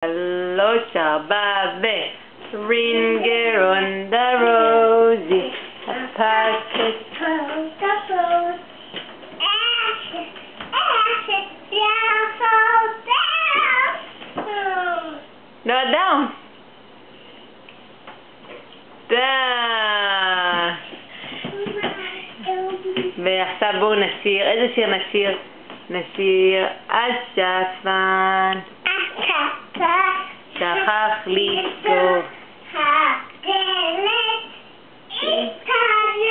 3, 4 Ringer on the rosy, a packet no, down. ועכשיו בואו נשיר. איזה שיר נשיר? נשיר השפן שכח לסגור הדלת התעלת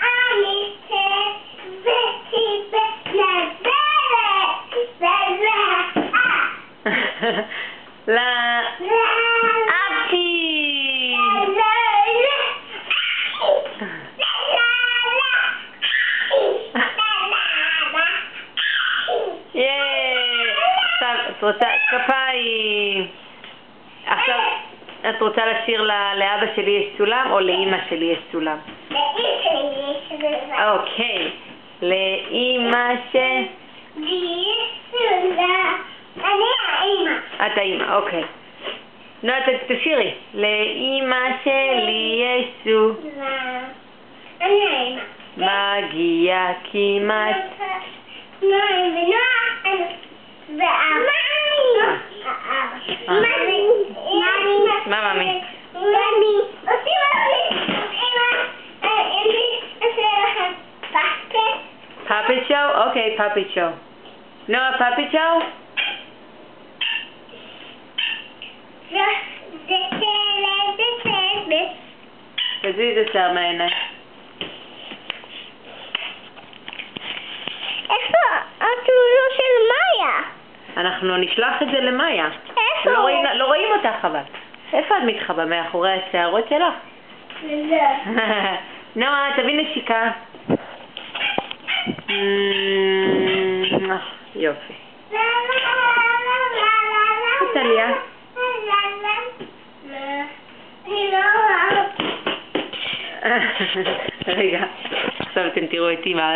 המיטה וטיפת את רוצה כפיים. עכשיו את רוצה לשיר לאבא שלי יש סולם או לאמא שלי יש סולם? לאמא שלי יש סולם. אוקיי. לאמא שלי יש סולם. אני האמא. את האמא, אוקיי. נו, תשירי. לאמא שלי יש סולם. אני האמא. מגיע כמעט נועם ונועם ואבא. מה ממי? עושים Puppet show? Okay, puppet show. No, a puppet show? תזיז את השיער מהעיניים. איפה התמונה של מאיה? אנחנו נשלח את זה למאיה. איפה? לא רואים אותך אבל. איפה את מתחבא? מאחורי השערות שלך? נועה, תביא נשיקה. יופי. טליה. רגע, עכשיו אתם תראו את אמא.